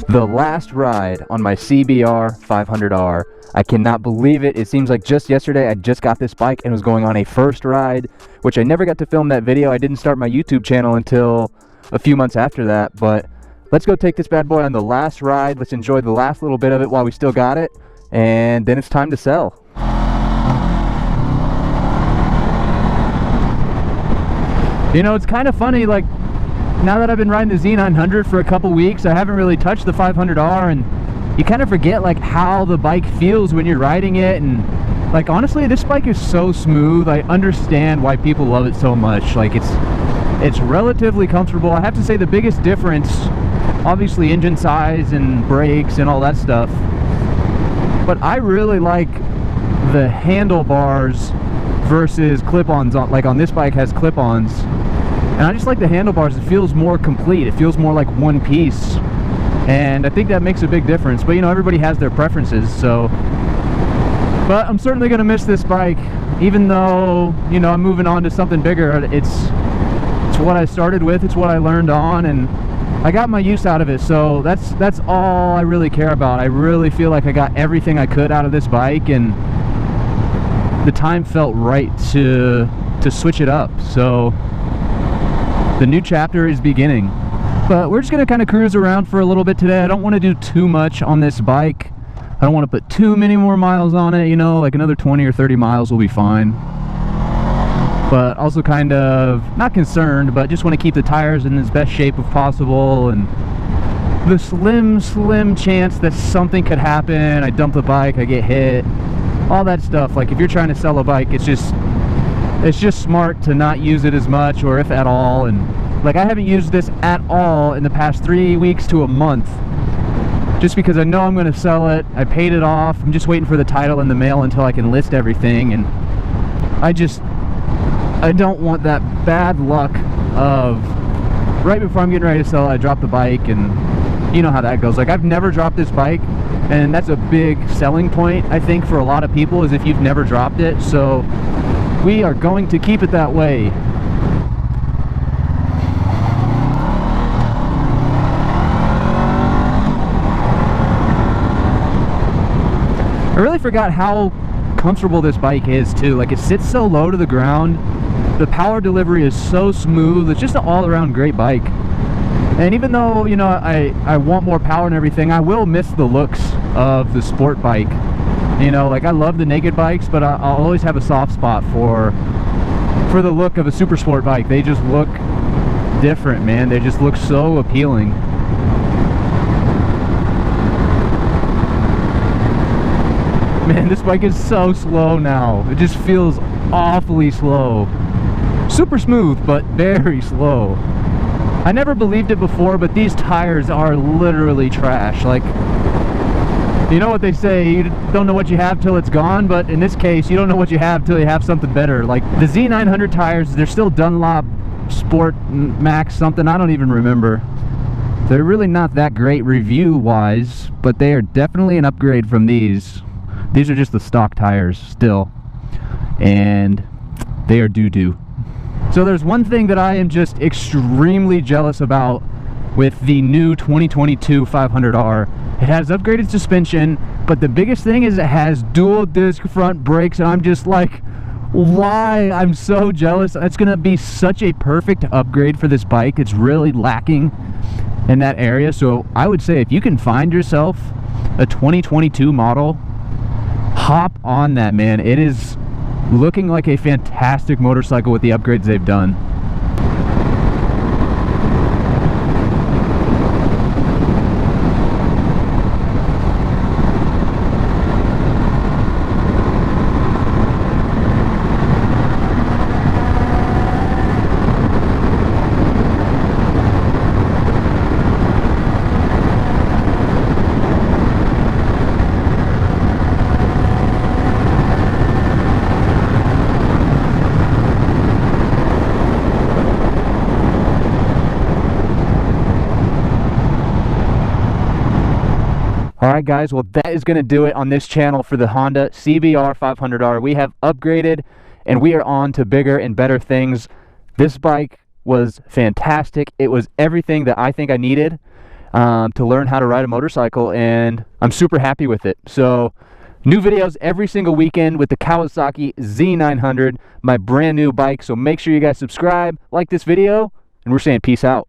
The last ride on my CBR500R. I cannot believe it. It seems like just yesterday I just got this bike and was going on a first ride, which I never got to film that video. I didn't start my YouTube channel until a few months after that, but let's go take this bad boy on the last ride. Let's enjoy the last little bit of it while we still got it, and then it's time to sell. You know, it's kind of funny, like, now that I've been riding the Z900 for a couple weeks, I haven't really touched the 500R, and you kind of forget like how the bike feels when you're riding it. And like, honestly, this bike is so smooth. I understand why people love it so much. Like, it's relatively comfortable. I have to say the biggest difference, obviously engine size and brakes and all that stuff, but I really like the handlebars versus clip-ons. Like on this bike has clip-ons, and I just like the handlebars. It feels more complete. It feels more like one piece, and I think that makes a big difference. But you know, everybody has their preferences, so. But I'm certainly gonna miss this bike, even though, you know, I'm moving on to something bigger. It's what I started with. It's what I learned on, and I got my use out of it. So that's all I really care about. I really feel like I got everything I could out of this bike, and the time felt right to switch it up. So the new chapter is beginning. But we're just gonna kind of cruise around for a little bit today. I don't want to do too much on this bike. I don't want to put too many more miles on it, you know, like another 20 or 30 miles will be fine. But also kind of not concerned, but just want to keep the tires in as best shape as possible, and the slim chance that something could happen. I dump the bike, I get hit, all that stuff. Like, if you're trying to sell a bike, it's just smart to not use it as much, or if at all. And like, I haven't used this at all in the past 3 weeks to a month, just because I know I'm going to sell it. I paid it off. I'm just waiting for the title in the mail until I can list everything, and I don't want that bad luck of right before I'm getting ready to sell it, I drop the bike, and you know how that goes. Like, I've never dropped this bike, and that's a big selling point, I think, for a lot of people, is if you've never dropped it. So we are going to keep it that way. I really forgot how comfortable this bike is too. Like, it sits so low to the ground. The power delivery is so smooth. It's just an all-around great bike. And even though, you know, I want more power and everything, I will miss the looks of the sport bike. You know, like, I love the naked bikes, but I'll always have a soft spot for the look of a super sport bike. They just look different, man. They just look so appealing. Man, this bike is so slow now. It just feels awfully slow. Super smooth, but very slow. I never believed it before, but these tires are literally trash. Like, you know what they say, you don't know what you have till it's gone, but in this case, you don't know what you have till you have something better. Like, the Z900 tires, they're still Dunlop Sport Max something, I don't even remember. They're really not that great review-wise, but they are definitely an upgrade from these. These are just the stock tires still, and they are doo-doo. So there's one thing that I am just extremely jealous about with the new 2022 500R. It has upgraded suspension, but the biggest thing is it has dual disc front brakes, and I'm just like, why? I'm so jealous. It's gonna be such a perfect upgrade for this bike. It's really lacking in that area. So I would say, if you can find yourself a 2022 model, hop on that, man. It is looking like a fantastic motorcycle with the upgrades they've done. Alright guys, well, that is going to do it on this channel for the Honda CBR500R. We have upgraded, and we are on to bigger and better things. This bike was fantastic. It was everything that I think I needed. to learn how to ride a motorcycle, and I'm super happy with it. So new videos every single weekend with the Kawasaki Z900, my brand new bike. So make sure you guys subscribe, like this video, and we're saying peace out.